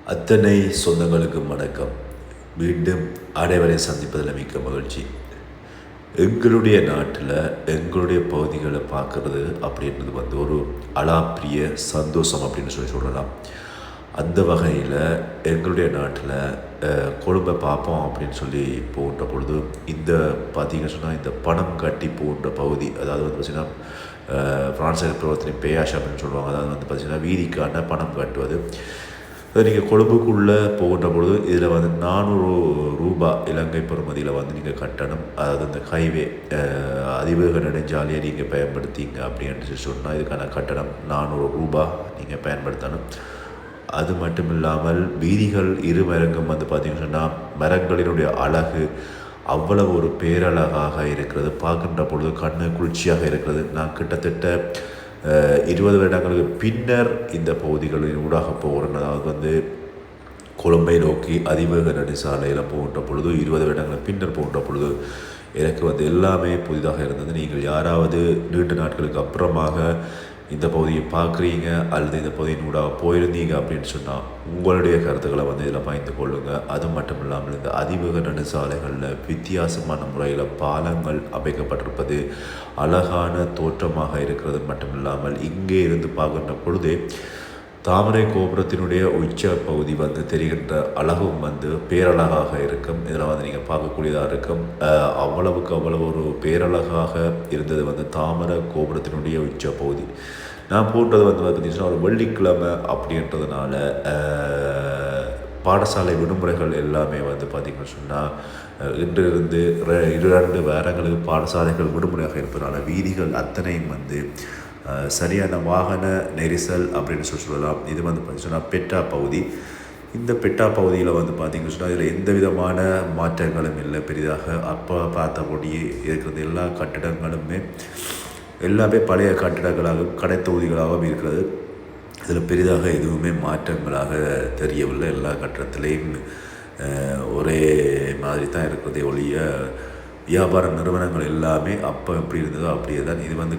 அத்தனை சொந்தங்களுக்கும் வணக்கம். மீண்டும் அனைவரை சந்திப்பதில் மிக்க மகிழ்ச்சி. எங்களுடைய நாட்டில் எங்களுடைய பகுதிகளை பார்க்குறது அப்படின்றது ஒரு அலாப்பிரிய சந்தோஷம் அப்படின்னு சொல்லலாம். அந்த வகையில் எங்களுடைய நாட்டில் கொழும்பை பார்ப்போம் அப்படின்னு சொல்லி போகின்ற பொழுது இந்த பார்த்திங்கன்னு சொன்னால் இந்த பணம் கட்டி போகின்ற பகுதி, அதாவது பார்த்திங்கன்னா ஃப்ரான்ஸ் பிரவர்த்தனை பேயாஷ் அப்படின்னு சொல்லுவாங்க. அதாவது பார்த்திங்கன்னா வீதிக்கான பணம் கட்டுவது. நீங்கள் கொழும்புக்குள்ளே போகின்ற பொழுது இதில் 400 ரூபா இலங்கை பெறுமதியில் நீங்கள் கட்டணம். அதாவது இந்த ஹைவே அதிவேக நெடுஞ்சாலையை நீங்கள் பயன்படுத்திங்க அப்படின்னு சொன்னால் இதுக்கான கட்டணம் 400 ரூபா நீங்கள் பயன்படுத்தணும். அது மட்டும் இல்லாமல் வீதிகள் இருமரங்கும் பார்த்திங்கன்னு சொன்னால் மரங்களினுடைய அழகு அவ்வளவு ஒரு பேரழகாக இருக்கிறது. பார்க்கின்ற பொழுது கண்ணு குளிர்ச்சியாக இருக்கிறது. நான் கிட்டத்தட்ட 20 வருடங்களுக்கு பின்னர் இந்த பகுதிகளின் ஊடாக போகிறேன். அதாவது கொழும்பை நோக்கி அதிவேக நெடுஞ்சாலையில் போகின்ற பொழுது 20 வருடங்களுக்கு பின்னர் போகின்ற பொழுது எனக்கு எல்லாமே புதிதாக இருந்தது. நீங்கள் யாராவது நீண்ட நாட்களுக்கு அப்புறமாக இந்த பகுதியை பார்க்குறீங்க அல்லது இந்த பகுதியின் ஊடாக போயிருந்தீங்க அப்படின்னு சொன்னால் உங்களுடைய கருத்துக்களை இதில் பகிர்ந்து கொள்ளுங்கள். அது மட்டும் இல்லாமல் இந்த அதிவேக நெடுஞ்சாலைகளில் வித்தியாசமான முறையில் பாலங்கள் அமைக்கப்பட்டிருப்பது அழகான தோற்றமாக இருக்கிறது மட்டும் இல்லாமல் இங்கே இருந்து பார்க்கின்ற பொழுதே தாமரை கோபுரத்தினுடைய உச்ச பகுதி தெரிகின்ற அழகும் பேரழகாக இருக்கும். இதில் நீங்கள் பார்க்கக்கூடியதாக இருக்கும். அவ்வளவுக்கு அவ்வளவு ஒரு பேரழகாக இருந்தது தாமரை கோபுரத்தினுடைய உச்ச பகுதி. நான் போட்டது பார்த்திங்கன்னா ஒரு வெள்ளிக்கிழமை அப்படின்றதுனால பாடசாலை விடுமுறைகள் எல்லாமே பார்த்திங்கன்னு சொன்னால் இன்றிருந்து 2 வாரங்களுக்கு பாடசாலைகள் விடுமுறையாக இருப்பதனால வீதிகள் அத்தனையும் சரியான வாகன நெரிசல் அப்படின்னு சொல்லலாம். இது பார்த்திங்கன்னா பெட்டா பகுதி. இந்த பெட்டா பகுதியில் பார்த்திங்கன்னு சொன்னால் இதில் எந்த விதமான மாற்றங்களும் இல்லை பெரிதாக. அப்போ பார்த்தபடி இருக்கிறது எல்லா கட்டிடங்களுமே எல்லாமே பழைய கட்டிடங்களாகவும் கடை தொகுதிகளாகவும் இருக்கிறது. இதில் பெரிதாக எதுவுமே மாற்றங்களாக தெரியவில்லை. எல்லா கட்டடத்திலையும் ஒரே மாதிரி தான் இருக்கிறதே ஒழிய வியாபார நிறுவனங்கள் எல்லாமே அப்போ எப்படி இருந்ததோ அப்படியே தான். இது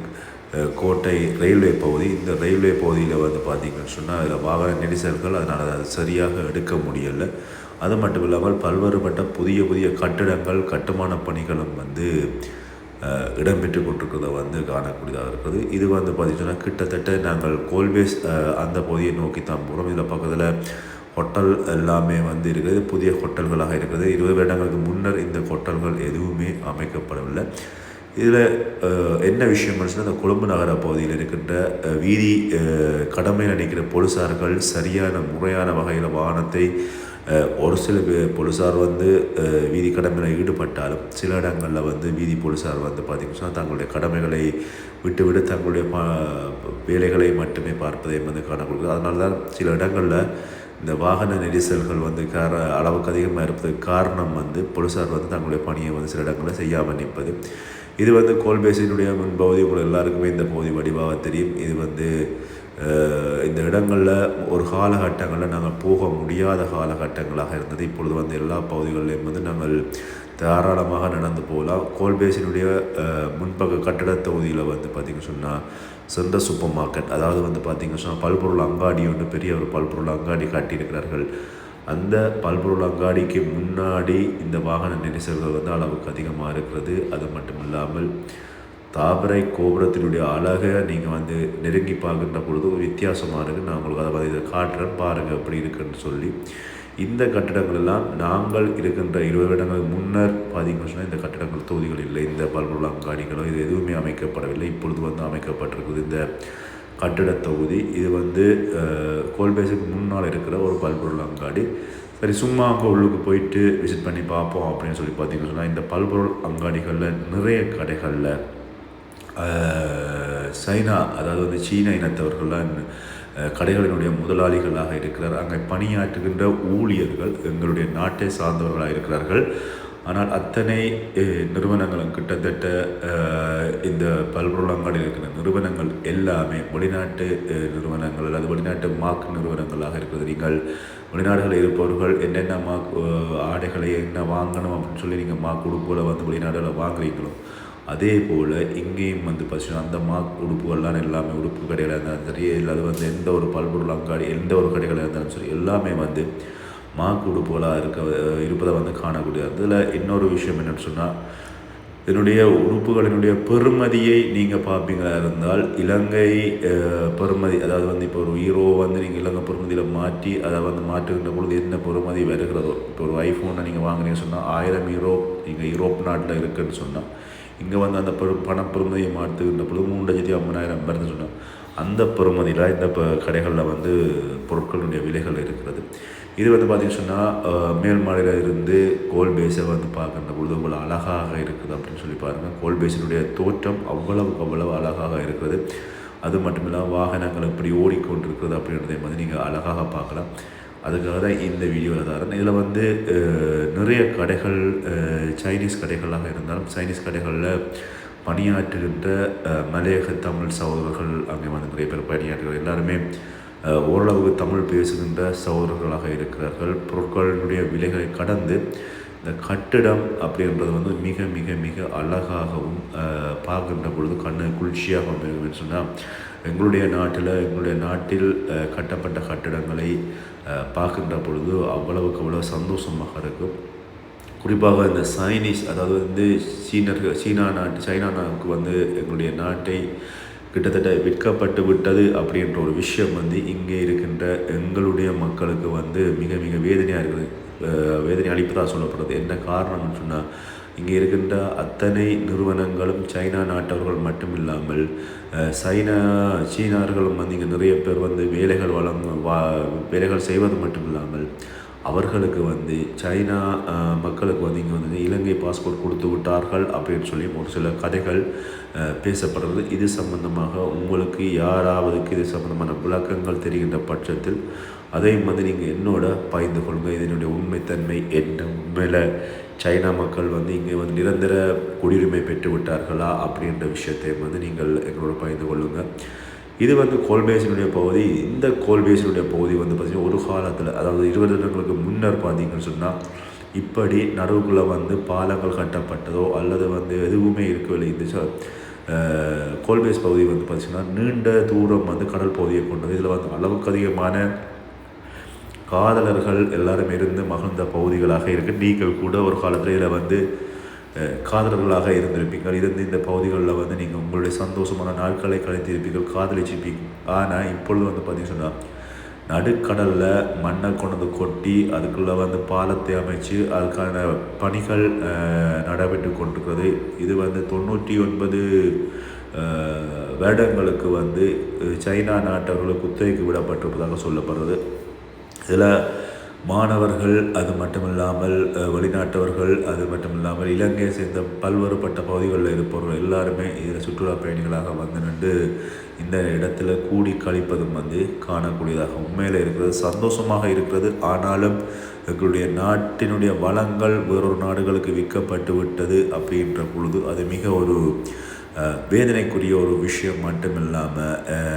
கோட்டை ரயில்வே பகுதி. இந்த ரயில்வே பகுதியில் பார்த்திங்கன்னு சொன்னால் அதில் வாகன நெரிசல்கள், அதனால் அதை சரியாக எடுக்க முடியலை. அது மட்டும் இல்லாமல் பல்வேறுபட்ட புதிய புதிய கட்டிடங்கள் கட்டுமான பணிகளும் இடம்பெற்று கொண்டிருக்கிறத காணக்கூடியதாக இருக்கிறது. இது பார்த்திங்கன்னா கிட்டத்தட்ட நாங்கள் கோல்பேஸ் அந்த பகுதியை நோக்கி தான் போகிறோம். இதில் பக்கத்தில் ஹோட்டல் எல்லாமே இருக்கிறது. புதிய ஹோட்டல்களாக இருக்கிறது. 20 வருடங்களுக்கு முன்னர் இந்த ஹோட்டல்கள் எதுவுமே அமைக்கப்படவில்லை. இதில் என்ன விஷயம் சொன்னால் இந்த கொழும்பு நகர பகுதியில் இருக்கின்ற வீதி கடமையில் நினைக்கிற போலீஸார்கள் சரியான முறையான வகையில் வாகனத்தை ஒரு சில போலீஸார் வீதி கடமையில் ஈடுபட்டாலும் சில இடங்களில் வீதி போலீஸார் பார்த்திங்கன்னா தங்களுடைய கடமைகளை விட்டுவிட்டு தங்களுடைய வேலைகளை மட்டுமே பார்ப்பதை காணப்படுகிறது. அதனால தான் சில இடங்களில் இந்த வாகன நெரிசல்கள் அளவுக்கு அதிகமாக இருப்பதுக்கு காரணம் போலீஸார் தங்களுடைய பணியை சில இடங்களில் செய்யாமல் நிற்பது. இது கோல்பேசினுடைய முன்பகுதி உங்களுக்கு எல்லாருக்குமே இந்த பகுதி வடிவாக தெரியும். இது இந்த இடங்களில் ஒரு காலகட்டங்களில் நாங்கள் போக முடியாத காலகட்டங்களாக இருந்தது. இப்பொழுது எல்லா பகுதிகளிலும் நாங்கள் தாராளமாக நடந்து போகலாம். கோல்பேசினுடைய முன்பக்க கட்டட தொகுதியில் பார்த்திங்கன்னு சொன்னால் சென்ற சூப்பர் மார்க்கெட், அதாவது பார்த்திங்கன்னு சொன்னால் பல்பொருள் அங்காடி பெரிய ஒரு பல்பொருள் அங்காடி காட்டியிருக்கிறார்கள். அந்த பல்பொருள் அங்காடிக்கு முன்னாடி இந்த வாகன நெரிசல்கள் அளவுக்கு அதிகமாக இருக்கிறது. அது மட்டும் இல்லாமல் தாமரை கோபுரத்தினுடைய அழகை நீங்கள் நெருங்கி பார்க்கின்ற பொழுது ஒரு வித்தியாசமாக இருக்குது. நான் உங்களுக்கு அதை இதை காட்டுறேன், பாருங்கள் எப்படி இருக்குன்னு சொல்லி. இந்த கட்டிடங்கள் எல்லாம் நாங்கள் இருக்கின்ற 20 வருடங்களுக்கு முன்னர் பார்த்திங்கன்னு சொன்னால் இந்த கட்டிடங்கள் தொகுதிகள் இல்லை. இந்த பல்பொருள் அங்காடிகளோ இது எதுவுமே அமைக்கப்படவில்லை. இப்பொழுது அமைக்கப்பட்டிருக்குது இந்த கட்டிட தொகுதி. இது கோல்பேஸுக்கு முன்னால் இருக்கிற ஒரு பல்பொருள் அங்காடி. சரி, சும்மா அங்கே உள்ளுக்கு போயிட்டு விசிட் பண்ணி பார்ப்போம் அப்படின்னு சொல்லி பார்த்திங்கன்னு சொன்னால் இந்த பல்பொருள் அங்காடிகளில் நிறைய கடைகளில் சைனா, அதாவது சீன இனத்தவர்கள்லாம் கடைகளினுடைய முதலாளிகளாக இருக்கிறார். அங்கே பணியாற்றுகின்ற ஊழியர்கள் எங்களுடைய நாட்டை சார்ந்தவர்களாக இருக்கிறார்கள். ஆனால் அத்தனை நிறுவனங்களும் கிட்டத்தட்ட இந்த பல்பொருள் அங்காடியில் இருக்கிற நிறுவனங்கள் எல்லாமே வெளிநாட்டு நிறுவனங்கள் அல்லது வெளிநாட்டு மார்க் நிறுவனங்களாக இருக்கிறது. நீங்கள் வெளிநாடுகளில் இருப்பவர்கள் என்னென்ன மார்க் ஆடைகளை என்ன வாங்கணும் அப்படின்னு சொல்லி நீங்கள் மார்க் உடுப்புகளை வெளிநாடுகளில் வாங்குறீங்களோ அதே போல் இங்கேயும் பார்த்தீங்கன்னா அந்த உடுப்புகள்லாம் எல்லாமே உடுப்பு கடையில் இருந்தாலும் சரி, இல்லை எந்த ஒரு பல்பொருள் அங்காடி எந்த ஒரு கடைகளில் இருந்தாலும் சரி எல்லா எல்லாமே வந்து மாக்குடுப்புகளாக இருப்பதை வந்து காணக்கூடிய. இதில் இன்னொரு விஷயம் என்னென்னு சொன்னால், இதனுடைய உறுப்புகளினுடைய பெறுமதியை நீங்கள் பார்ப்பீங்களா இருந்தால் இலங்கை பெறுமதி, அதாவது வந்து இப்போ ஒரு ஹீரோ வந்து நீங்கள் இலங்கை பெறுமதியில் மாற்றி அதை வந்து மாற்றுகின்ற பொழுது என்ன பெறுமதி வருகிறதோ, இப்போ ஒரு ஐஃபோனை நீங்கள் வாங்கினீங்கன்னு சொன்னால் 1000 யூரோ நீங்கள் யூரோப் நாட்டில் இருக்குதுன்னு சொன்னால், இங்கே வந்து அந்த பணப்பெறுமதியை மாற்றுகின்ற பொழுது 3,50,000 வருதுன்னு சொன்னால் அந்த பெறுமதியில் இந்த கடைகளில் வந்து பொருட்களுடைய விலைகள் இருக்கிறது. இது வந்து பார்த்திங்கன்னு சொன்னால் மேல் மாடியில் இருந்து கோல் பேஸை வந்து பார்க்கின்ற பொழுது அவ்வளோ அழகாக இருக்குது அப்படின்னு சொல்லி பாருங்கள். கோல் பேஸினுடைய தோற்றம் அவ்வளவுக்கு அவ்வளவு அழகாக இருக்கிறது. அது மட்டும் இல்லாமல் வாகனங்கள் எப்படி ஓடிக்கொண்டிருக்கிறது அப்படின்றதை வந்து நீங்கள் அழகாக பார்க்கலாம். அதுக்காக தான் இந்த வீடியோவில் தரேன். இதில் வந்து நிறைய கடைகள் சைனீஸ் கடைகளாக இருந்தாலும் சைனீஸ் கடைகளில் பணியாற்றுகின்ற மலையக தமிழ் சகோதரர்கள் அங்கே வந்து நிறைய பேர் பணியாற்றுகிற எல்லாருமே ஓரளவு தமிழ் பேசுகின்ற சகோதரர்களாக இருக்கிறார்கள். பொருட்களினுடைய விலைகளை கடந்து இந்த கட்டிடம் அப்படின்றது வந்து மிக மிக மிக அழகாகவும் பார்க்கின்ற பொழுது கண்ணு குளிர்ச்சியாகவும் இருக்குன்னு சொன்னால், எங்களுடைய நாட்டில் கட்டப்பட்ட கட்டிடங்களை பார்க்கின்ற பொழுது அவ்வளவுக்கு அவ்வளோ சந்தோஷமாக இருக்கும். குறிப்பாக இந்த சைனீஸ், அதாவது வந்து சைனாவுக்கு வந்து எங்களுடைய நாட்டை கிட்டத்தட்ட விற்கப்பட்டு விட்டது அப்படின்ற ஒரு விஷயம் வந்து இங்கே இருக்கின்ற எங்களுடைய மக்களுக்கு வந்து மிக மிக வேதனையாக இருக்குது. வேதனை அளிப்பதாக சொல்லப்படுறது. என்ன காரணம்னு சொன்னால், இங்கே இருக்கின்ற அத்தனை நிறுவனங்களும் சைனா நாட்டவர்கள் மட்டும் இல்லாமல் சீனார்களும் வந்து இங்கே நிறைய பேர் வந்து வேலைகள் செய்வது மட்டும் இல்லாமல் அவர்களுக்கு வந்து சைனா மக்களுக்கு வந்து இங்கே வந்து இலங்கை பாஸ்போர்ட் கொடுத்து விட்டார்கள் அப்படின்னு சொல்லி ஒரு சில கதைகள் பேசப்படுறது. இது சம்பந்தமாக உங்களுக்கு யாராவதுக்கு இது சம்பந்தமான விளக்கங்கள் தெரிகின்ற பட்சத்தில் அதையும் வந்து நீங்கள் என்னோட பகிர்ந்து கொள்ளுங்கள். இதனுடைய உண்மைத்தன்மை என்ன, உண்மையில் சைனா மக்கள் வந்து இங்கே வந்து நிரந்தர குடியுரிமை பெற்று விட்டார்களா அப்படின்ற விஷயத்தையும் வந்து நீங்கள் எங்களோட பகிர்ந்து கொள்ளுங்கள். இது வந்து கோல்பேஸினுடைய பகுதி. இந்த கோல்பேஸினுடைய பகுதி வந்து பார்த்திங்கன்னா ஒரு காலத்தில், அதாவது 20 வருடங்களுக்கு முன்னர் பார்த்தீங்கன்னு சொன்னால் இப்படி நடுவுக்குள்ளே வந்து பாலங்கள் கட்டப்பட்டதோ அல்லது வந்து எதுவுமே இருக்கவில்லை. இந்த கோல்பேஸ் பகுதி வந்து பார்த்திங்கன்னா நீண்ட தூரம் வந்து கடல் பகுதியை கொண்டது. இதில் வந்து அளவுக்கு அதிகமான காதலர்கள் எல்லாரும் இருந்து மகிழ்ந்த பகுதிகளாக இருக்குது. நீங்கள் கூட ஒரு காலத்தில் இதில் வந்து காதலர்களாக இருந்திருப்பீர்கள். இருந்து இந்த பகுதிகளில் வந்து நீங்கள் உங்களுடைய சந்தோஷமான நாட்களை கழித்திருப்பீர்கள், காதலிச்சிருப்பீங்க. ஆனால் இப்பொழுது வந்து பார்த்திங்கன்னா சொன்னால் நடுக்கடலில் மண்ணை கொண்டு கொட்டி அதுக்குள்ளே வந்து பாலத்தை அமைச்சு அதுக்கான பணிகள் நடைபெற்று கொண்டிருக்கிறது. இது வந்து 99 வருடங்களுக்கு வந்து சைனா நாட்டவர்களுக்கு குத்தகைக்கு விடப்பட்டிருப்பதாக சொல்லப்படுறது. இதில் மாணவர்கள், அது மட்டும் இல்லாமல் வெளிநாட்டவர்கள், அது மட்டும் இல்லாமல் இலங்கையை சேர்ந்த பல்வேறுபட்ட பகுதிகளில் இருப்பவர்கள் எல்லாருமே இதில் சுற்றுலா பயணிகளாக வந்து நின்று இந்த இடத்துல கூடி கழிப்பதும் வந்து காணக்கூடியதாக உண்மையில் இருக்கிறது. சந்தோஷமாக இருக்கிறது. ஆனாலும் எங்களுடைய நாட்டினுடைய வளங்கள் வேறொரு நாடுகளுக்கு விற்கப்பட்டு விட்டது அப்படின்ற பொழுது அது மிக ஒரு வேதனைக்குரிய ஒரு விஷயம் மட்டும் இல்லாமல்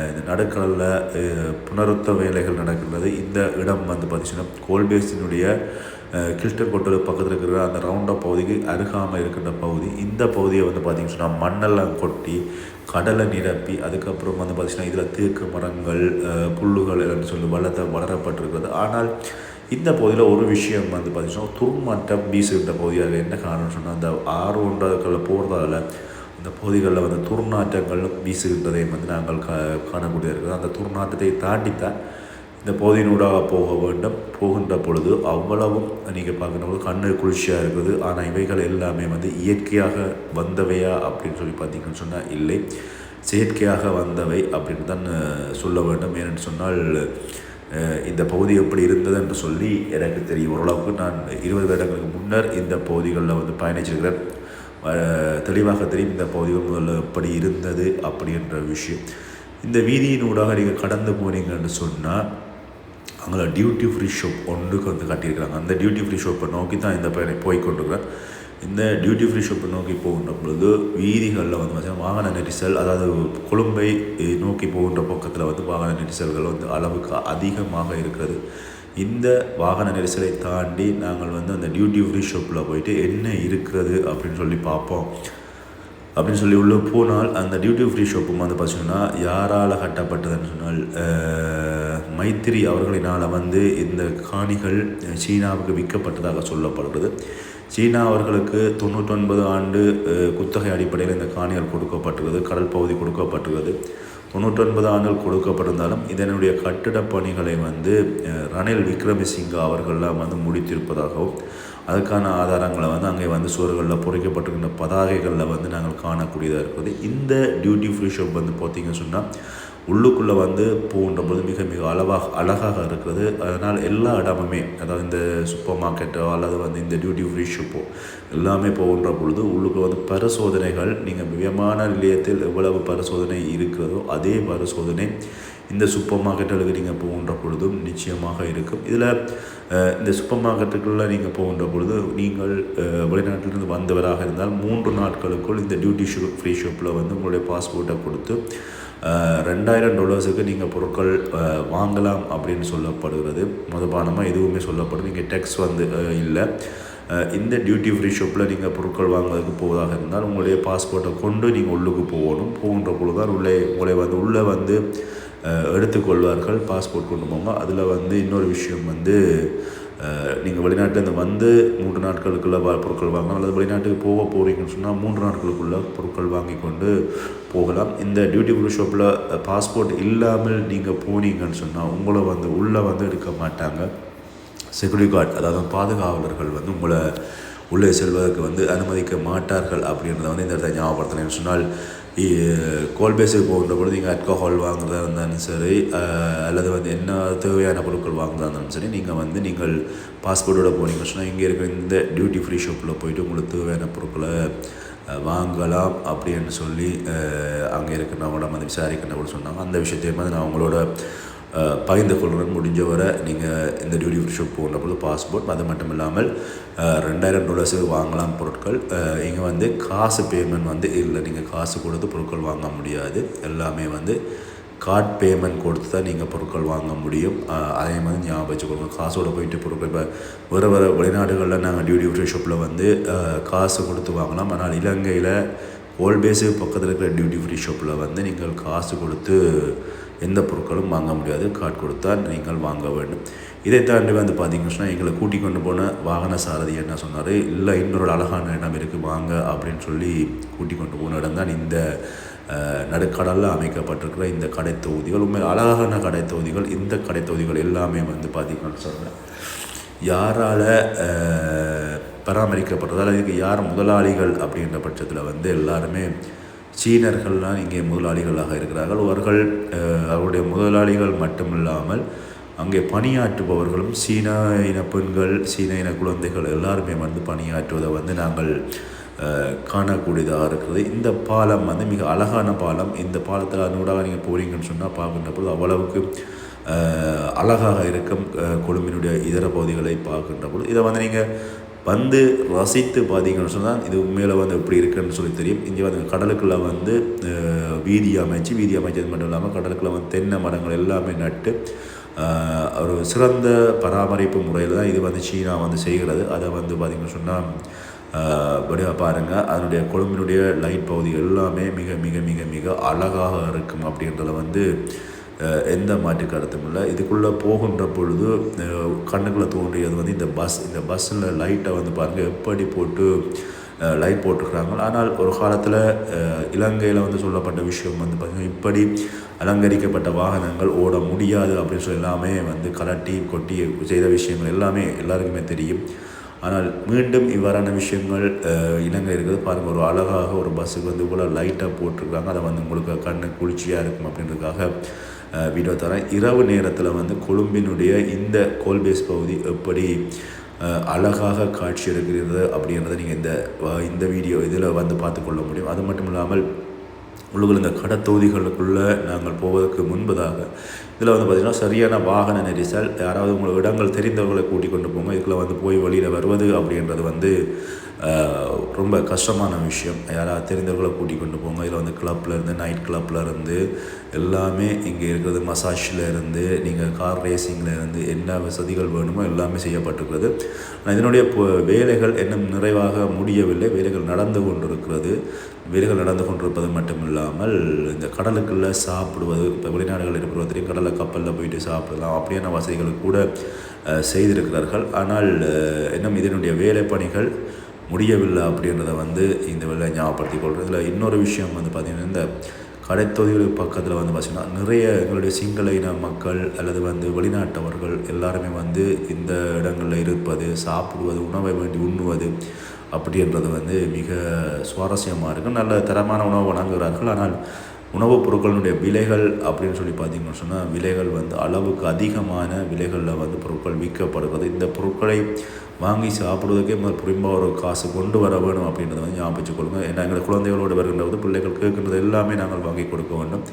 இந்த நடுக்கடலில் புனருத்த வேலைகள் நடக்கின்றது. இந்த இடம் வந்து பார்த்திங்கன்னா கோல்பேஸினுடைய கில்டன் கொட்டல் பக்கத்தில் இருக்கிற அந்த ரவுண்டப் பகுதிக்கு அருகாமல் இருக்கின்ற பகுதி. இந்த பகுதியை வந்து பார்த்திங்கன்னு சொன்னால் மண்ணெல்லாம் கொட்டி கடலை நிரப்பி அதுக்கப்புறம் வந்து பார்த்திங்கன்னா இதில் தேக்கு மரங்கள் புல்லுகள் என்று சொல்லி வளரப்பட்டிருக்கிறது. ஆனால் இந்த பகுதியில் ஒரு விஷயம் வந்து பார்த்திங்கன்னா துர்மட்டம் வீசுகின்ற பகுதியாக. என்ன காரணம்னு சொன்னால் அந்த ஆறு ஒன்றாக்களில் போகிறதால அந்த பகுதிகளில் வந்து துர்நாற்றங்கள் வீசுகின்றதை வந்து நாங்கள் காணக்கூடிய இருக்கிறது. அந்த துர்நாற்றத்தை தாண்டித்தான் இந்த பகுதியினூடாக போகின்ற பொழுது அவ்வளவும் நீங்கள் பார்க்கும்போது கண்ணு குளிர்ச்சியாக இருக்குது. ஆனால் இவைகள் எல்லாமே வந்து இயற்கையாக வந்தவையா அப்படின்னு சொல்லி பார்த்தீங்கன்னு சொன்னால் இல்லை, செயற்கையாக வந்தவை அப்படின்னு தான் சொல்ல வேண்டும். ஏன்னு சொன்னால் இந்த பகுதி எப்படி இருந்தது என்று சொல்லி எனக்கு தெரியும். ஓரளவுக்கு நான் 20 வருடங்களுக்கு முன்னர் இந்த பகுதிகளில் வந்து பயணிச்சிருக்கிறேன். தெளிவாக தெரியும் இந்த பகுதிகள் முதல்ல எப்படி இருந்தது அப்படின்ற விஷயம். இந்த வீதியினூடாக நீங்கள் கடந்து போனீங்கன்னு சொன்னால் அங்கே டியூட்டி ஃப்ரீ ஷாப் ஒன்றுக்கு வந்து கட்டியிருக்கிறாங்க. அந்த டியூட்டி ஃப்ரீ ஷாப்பை நோக்கி தான் இந்த பயணம் போய்கொண்டிருக்கிறேன். இந்த டியூட்டி ஃப்ரீ ஷாப்பை நோக்கி போகின்ற பொழுது வீதிகளில் வந்து பார்த்தீங்கன்னா வாகன நெரிசல், அதாவது கொழும்பை நோக்கி போகின்ற பக்கத்தில் வந்து வாகன நெரிசல்கள் வந்து அளவுக்கு அதிகமாக இருக்கிறது. இந்த வாகன நெரிசலை தாண்டி நாங்கள் வந்து அந்த டியூட்டி ஃப்ரீ ஷாப்பில் போயிட்டு என்ன இருக்கிறது அப்படின்னு சொல்லி பார்ப்போம். அப்படின்னு சொல்லி உள்ளே போனால் அந்த டியூட்டி ஃப்ரீ ஷாப்பும் வந்து பார்த்தீங்கன்னா யாரால் கட்டப்பட்டதுன்னு சொன்னால் மைத்திரி அவர்களினால் வந்து இந்த காணிகள் சீனாவுக்கு விற்கப்பட்டதாக சொல்லப்படுறது. சீனா அவர்களுக்கு 99 ஆண்டு குத்தகை அடிப்படையில் இந்த காணிகள் கொடுக்கப்பட்டுள்ளது, கடல் பகுதி கொடுக்கப்பட்டுள்ளது. 99 ஆண்டுகள் கொடுக்கப்பட்டிருந்தாலும் இதனுடைய கட்டிடப் பணிகளை வந்து ரணில் விக்ரமசிங்க அவர்கள்லாம் வந்து முடித்திருப்பதாகவும் அதுக்கான ஆதாரங்களை வந்து அங்கே வந்து சுவர்களில் பொறிக்கப்பட்டிருக்கின்ற பதாகைகளில் வந்து நாங்கள் காணக்கூடியதாக இருக்குது. இந்த டியூட்டி ஃப்ரீ ஷாப் வந்து பார்த்திங்கன்னு சொன்னால் உள்ளுக்குள்ளே வந்து போகின்ற பொழுது மிக மிக அழகாக இருக்கிறது. அதனால் எல்லா இடமுமே, அதாவது இந்த சூப்பர் மார்க்கெட்டோ அல்லது வந்து இந்த டியூட்டி ஃப்ரீ ஷாப்போ எல்லாமே போகின்ற பொழுது உள்ளுக்கு வந்து பரிசோதனைகள், நீங்கள் விமான நிலையத்தில் எவ்வளவு பரிசோதனை இருக்கிறதோ அதே பரிசோதனை இந்த சூப்பர் மார்க்கெட்டுகளுக்கு நீங்கள் போகின்ற பொழுதும் நிச்சயமாக இருக்கும். இதில் இந்த சூப்பர் மார்க்கெட்டுக்குள்ளே நீங்கள் போகின்ற பொழுது நீங்கள் வெளிநாட்டிலிருந்து வந்தவராக இருந்தால் 3 நாட்களுக்குள் இந்த டியூட்டி ஃப்ரீ ஷாப்பில் வந்து உங்களுடைய பாஸ்போர்ட்டை கொடுத்து $2000 நீங்கள் பொருட்கள் வாங்கலாம் அப்படின்னு சொல்லப்படுகிறது. மதுபானமாக எதுவுமே சொல்லப்படுது. நீங்கள் டேக்ஸ் வந்து இல்லை. இந்த டியூட்டி ஃப்ரீ ஷாப்பில் நீங்கள் பொருட்கள் வாங்குவதற்கு போவதாக இருந்தால் உங்களுடைய பாஸ்போர்ட்டை கொண்டு நீங்கள் உள்ளுக்கு போகின்ற பொழுது தான் உங்களை வந்து உள்ளே வந்து எடுத்துக்கொள்வார்கள். பாஸ்போர்ட் கொண்டு போங்க. அதில் வந்து இன்னொரு விஷயம் வந்து நீங்கள் வெளிநாட்டிலேருந்து வந்து 3 நாட்களுக்குள்ளே பொருட்கள் வாங்கலாம், அல்லது வெளிநாட்டுக்கு போகிறீங்கன்னு சொன்னால் 3 நாட்களுக்குள்ளே பொருட்கள் வாங்கி கொண்டு போகலாம். இந்த டியூட்டி ஃப்ரீ ஷாப்பில் பாஸ்போர்ட் இல்லாமல் நீங்கள் போனீங்கன்னு சொன்னால் உங்களை வந்து உள்ளே வந்து எடுக்க மாட்டாங்க. செக்யூரிட்டி கார்டு, அதாவது பாதுகாவலர்கள் வந்து உங்களை உள்ளே செல்வதற்கு வந்து அனுமதிக்க மாட்டார்கள் அப்படின்றத வந்து இந்த இடத்த ஞாபகப்படுத்தினேன்னு சொன்னால் கோல்பேஸுக்கு போகின்ற பொழுது நீங்கள் ஆல்கஹால் வாங்குறதா இருந்தாலும் சரி, அல்லது வந்து என்ன தேவையான பொருட்கள் வாங்குறதா இருந்தாலும் சரி, நீங்கள் பாஸ்போர்ட்டோட போனீங்கன்னு சொன்னால் இங்கே இருக்கிற இந்த டியூட்டி ஃப்ரீ ஷாப்பில் போய்ட்டு உங்களுக்கு தேவையான பொருட்களை வாங்கலாம் அப்படின்னு சொல்லி அங்கே இருக்கிறவங்களோட வந்து விசாரிக்கிறவங்க சொன்னாங்க. அந்த விஷயத்தையும் வந்து நான் அவங்களோட பகிர்ந்து கொள்கிறேன். முடிஞ்ச வரை நீங்கள் இந்த டியூட்டி ஃப்ரீ ஷாப் போகிற பொழுது பாஸ்போர்ட், அது மட்டும் இல்லாமல் $2000 வாங்கலாம் பொருட்கள். இங்கே வந்து காசு பேமெண்ட் வந்து இல்லை, நீங்கள் காசு கொடுத்து பொருட்கள் வாங்க முடியாது. எல்லாமே வந்து கார்டு பேமெண்ட் கொடுத்து தான் நீங்கள் பொருட்கள் வாங்க முடியும். அதே மாதிரி ஞாபகம் வச்சுக்கோங்க. காசோட போயிட்டு பொருட்கள் இப்போ வேறு வெளிநாடுகளில் நாங்கள் டியூட்டி ஃப்ரீ ஷாப்பில் வந்து காசு கொடுத்து வாங்கலாம். ஆனால் இலங்கையில் கோல்பேஸு பக்கத்தில் இருக்கிற டியூட்டி ஃப்ரீ ஷாப்பில் வந்து நீங்கள் காசு கொடுத்து எந்த பொருட்களும் வாங்க முடியாது. கார்டு கொடுத்தா நீங்கள் வாங்க வேண்டும். இதை தாண்டி வந்து பார்த்திங்கன்னா எங்களை கூட்டி கொண்டு போன வாகன சாரதி என்ன சொன்னார், இல்லை இன்னொரு அழகான இடம் இருக்குது வாங்க அப்படின்னு சொல்லி கூட்டி கொண்டு போன இடம் தான் இந்த நடுக்கடலில் அமைக்கப்பட்டிருக்கிற இந்த கடை தொகுதிகள். உண்மையில் அழகான கடை தொகுதிகள். இந்த கடை தொகுதிகள் எல்லாமே வந்து பார்த்திங்கன்னு சொன்னேன் யாரால் பராமரிக்கப்படுறதால் இதுக்கு யார் முதலாளிகள் அப்படின்ற பட்சத்தில் வந்து எல்லாருமே சீனர்கள்லாம் இங்கே முதலாளிகளாக இருக்கிறார்கள். அவருடைய முதலாளிகள் மட்டுமில்லாமல் அங்கே பணியாற்றுபவர்களும் சீன இன பெண்கள், சீன இன குழந்தைகள் எல்லாருமே வந்து பணியாற்றுவதை வந்து நாங்கள் காணக்கூடியதாக இருக்கிறது. இந்த பாலம் வந்து மிக அழகான பாலம். இந்த பாலத்தில் அதனூடாக நீங்கள் போகிறீங்கன்னு சொன்னால் பார்க்கின்ற பொழுது அவ்வளவுக்கு அழகாக இருக்கும். கொழும்பினுடைய இதர பகுதிகளை பார்க்கின்ற பொழுது இதை வந்து நீங்கள் வந்து ரசித்து பார்த்தீங்கன்னு சொன்னால் இது உண்மையில் வந்து எப்படி இருக்குன்னு சொல்லி தெரியும். இங்கே வந்து கடலுக்குள்ளே வந்து வீதி அமைச்சது மட்டும் இல்லாமல் கடலுக்குள்ளே வந்து தென்னை மரங்கள் எல்லாமே நட்டு ஒரு சிறந்த பராமரிப்பு முறையில் தான் இது வந்து சீனா வந்து செய்கிறது. அதை வந்து பார்த்திங்கன்னு சொன்னால் வடிவாக பாருங்கள். அதனுடைய கொழும்பினுடைய லைட் பகுதி எல்லாமே மிக மிக மிக மிக அழகாக இருக்கும் அப்படின்றத வந்து எந்த மாற்று கருத்தும் இல்லை. இதுக்குள்ளே போகின்ற பொழுது கண்ணுக்குள்ளே தோன்றியது வந்து இந்த பஸ்ஸில் லைட்டை வந்து பாருங்கள் எப்படி போட்டு லைட் போட்டுருக்குறாங்க. ஆனால் ஒரு காலத்தில் இலங்கையில் வந்து சொல்லப்பட்ட விஷயம் வந்து பார்த்திங்கன்னா இப்படி அலங்கரிக்கப்பட்ட வாகனங்கள் ஓட முடியாது அப்படின்னு சொல்லி எல்லாமே வந்து கலட்டி கொட்டி செய்த விஷயங்கள் எல்லாமே எல்லாருக்குமே தெரியும். ஆனால் மீண்டும் இவ்வாறான விஷயங்கள் இலங்கை இருக்கிறது பாருங்கள். ஒரு அழகாக ஒரு பஸ்ஸுக்கு வந்து இவ்வளோ லைட்டாக போட்டிருக்காங்க. அதை வந்து உங்களுக்கு கண்ணு குளிர்ச்சியாக இருக்கும் அப்படின்றதுக்காக வீடியோ தரேன். இரவு நேரத்தில் வந்து கொழும்பினுடைய இந்த கோல்பேஸ் பகுதி எப்படி அழகாக காட்சி இருக்கிறது அப்படின்றத நீங்கள் இந்த வீடியோ இதில் வந்து பார்த்துக்கொள்ள முடியும். அது மட்டும் இல்லாமல் உள்ளுக்குள்ள இந்த கடத்தொகுதிகளுக்குள்ளே நாங்கள் போவதற்கு முன்பதாக இதில் வந்து பார்த்திங்கன்னா சரியான வாகன நெரிசல். யாராவது உங்களுக்கு இடங்கள் தெரிந்தவர்களை கூட்டிக் கொண்டு போங்க. இதுக்குள்ளே வந்து போய் வெளியில் வருவது அப்படின்றது வந்து ரொம்ப கஷ்டமான விஷயம். யாராவது தெரிந்தவர்களை கூட்டிக் கொண்டு போங்க. இதில் வந்து கிளப்லேருந்து நைட் கிளப்லேருந்து எல்லாமே இங்கே இருக்கிறது, மசாஜில் நீங்கள் கார் ரேசிங்லேருந்து என்ன வசதிகள் வேணுமோ எல்லாமே செய்யப்பட்டிருக்கிறது. இதனுடைய வேலைகள் இன்னும் நிறைவாக முடியவில்லை. வேலைகள் நடந்து கொண்டிருக்கிறது. வேலைகள் நடந்து கொண்டிருப்பது மட்டும் இல்லாமல் இந்த கடலுக்குள்ளே சாப்பிடுவது, இப்போ வெளிநாடுகளில் இருக்கிறவர்களையும் கடலில் கப்பலில் போயிட்டு சாப்பிடலாம் அப்படியான வசதிகள் கூட செய்திருக்கிறார்கள். ஆனால் இன்னும் இதனுடைய வேலைப்பணிகள் முடியவில்லை அப்படின்றத வந்து இந்த வேலை ஞாபகப்படுத்திக் கொள்கிறது. இதில் இன்னொரு விஷயம் வந்து பார்த்திங்கன்னா, இந்த கடைத்தொழில் பக்கத்தில் வந்து பார்த்திங்கன்னா நிறைய எங்களுடைய சிங்கள இன மக்கள் அல்லது வந்து வெளிநாட்டவர்கள் எல்லாருமே வந்து இந்த இடங்களில் இருப்பது, சாப்பிடுவது, உணவை வேண்டி உண்ணுவது அப்படின்றது வந்து மிக சுவாரஸ்யமாக இருக்கும். நல்ல தரமான உணவு வழங்குகிறார்கள். ஆனால் உணவுப் பொருட்களினுடைய விலைகள் அப்படின்னு சொல்லி பார்த்திங்கன்னு சொன்னால் விலைகள் வந்து அளவுக்கு அதிகமான விலைகளில் வந்து பொருட்கள் விற்கப்படுகிறது. இந்த பொருட்களை வாங்கி சாப்பிடுவதற்கே புரியும்பா ஒரு காசு கொண்டு வர வேணும் அப்படின்றத வந்து ஞாபகம் வச்சுக்கொள்ளுங்க. ஏன்னா எங்கள் குழந்தைகளோடு வருகின்றது பிள்ளைகள் கேட்கின்றது எல்லாமே நாங்கள் வாங்கி கொடுக்க வேண்டும்.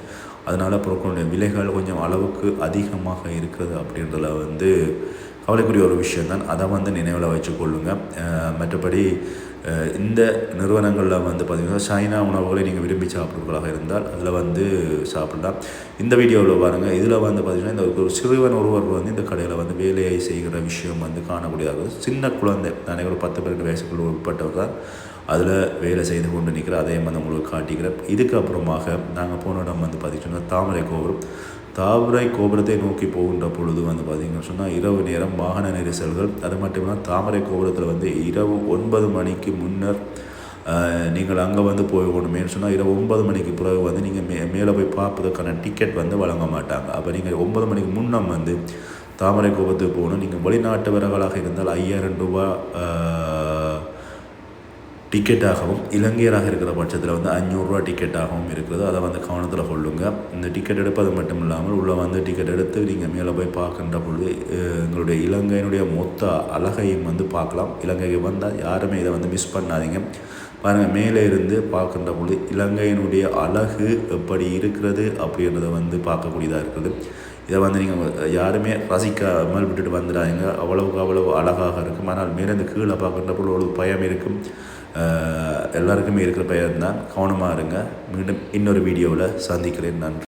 அதனால் பொருட்களுடைய விலைகள் கொஞ்சம் அளவுக்கு அதிகமாக இருக்கிறது அப்படின்றத வந்து கவலைக்குரிய ஒரு விஷயம்தான். அதை வந்து நினைவில் வச்சுக்கொள்ளுங்க. மற்றபடி இந்த நிறுவனங்களில் வந்து பார்த்திங்கன்னா சைனா உணவுகளை நீங்கள் விரும்பி சாப்பிட்றவர்களாக இருந்தால் அதில் வந்து சாப்பிடலாம். இந்த வீடியோவில் பாருங்கள். இதில் வந்து பார்த்திங்கன்னா இந்த ஒரு சிறுவன் ஒருவர் வந்து இந்த கடையில் வந்து வேலையை செய்கிற விஷயம் வந்து காணக்கூடியதாக சின்ன குழந்தை தானே, ஒரு 10-12 வயசுக்குள்ள உட்பட்டவர் தான் அதில் வேலை செய்து கொண்டு நிற்கிற அதையும் வந்து உங்களுக்கு காட்டிக்கிறேன். இதுக்கப்புறமாக நாங்கள் போன இடம் வந்து பார்த்திங்கன்னா தாமரை கோபுரத்தை நோக்கி போகின்ற பொழுது வந்து பார்த்திங்கன்னு சொன்னால் இரவு நேரம் வாகன நெரிசல்கள். அது மட்டும் இல்லாமல் தாமரை கோபுரத்தில் வந்து இரவு 9 மணிக்கு முன்னர் நீங்கள் அங்கே வந்து போகணுமேனு சொன்னால் இரவு 9 மணிக்கு பிறகு வந்து நீங்கள் மேலே போய் பார்ப்பதற்கான டிக்கெட் வந்து வழங்க மாட்டாங்க. அப்போ நீங்கள் 9 மணிக்கு முன்னம் வந்து தாமரை கோபுரத்துக்கு போகணும். நீங்கள் வெளிநாட்டவர்களாக இருந்தால் 5000 ரூபா டிக்கெட்டாகவும், இலங்கையராக இருக்கிற பட்சத்தில் வந்து 500 ரூபா டிக்கெட்டாகவும் இருக்கிறது. அதை வந்து கவனத்தில் கொள்ளுங்க. இந்த டிக்கெட் எடுப்பது மட்டும் இல்லாமல் உள்ளே வந்து டிக்கெட் எடுத்து நீங்கள் மேலே போய் பார்க்கின்ற பொழுது எங்களுடைய இலங்கையினுடைய மொத்த அழகையும் வந்து பார்க்கலாம். இலங்கைக்கு வந்தால் யாருமே இதை வந்து மிஸ் பண்ணாதீங்க. பாருங்கள், மேலே இருந்து பார்க்கின்ற பொழுது இலங்கையினுடைய அழகு எப்படி இருக்கிறது அப்படின்றத வந்து பார்க்கக்கூடியதாக இருக்குது. இதை வந்து நீங்கள் யாருமே ரசிக்காமல் விட்டுட்டு வந்துடாதீங்க. அவ்வளவு அழகாக இருக்கும். ஆனால் மேலேருந்து கீழே பார்க்கின்ற பொழுது ஒரு பயம் இருக்கும். எல்லாருக்குமே இருக்கிற பயம் தான். கவனமாக இருங்க. மீண்டும் இன்னொரு வீடியோவில் சந்திக்கிறேன். நன்றி.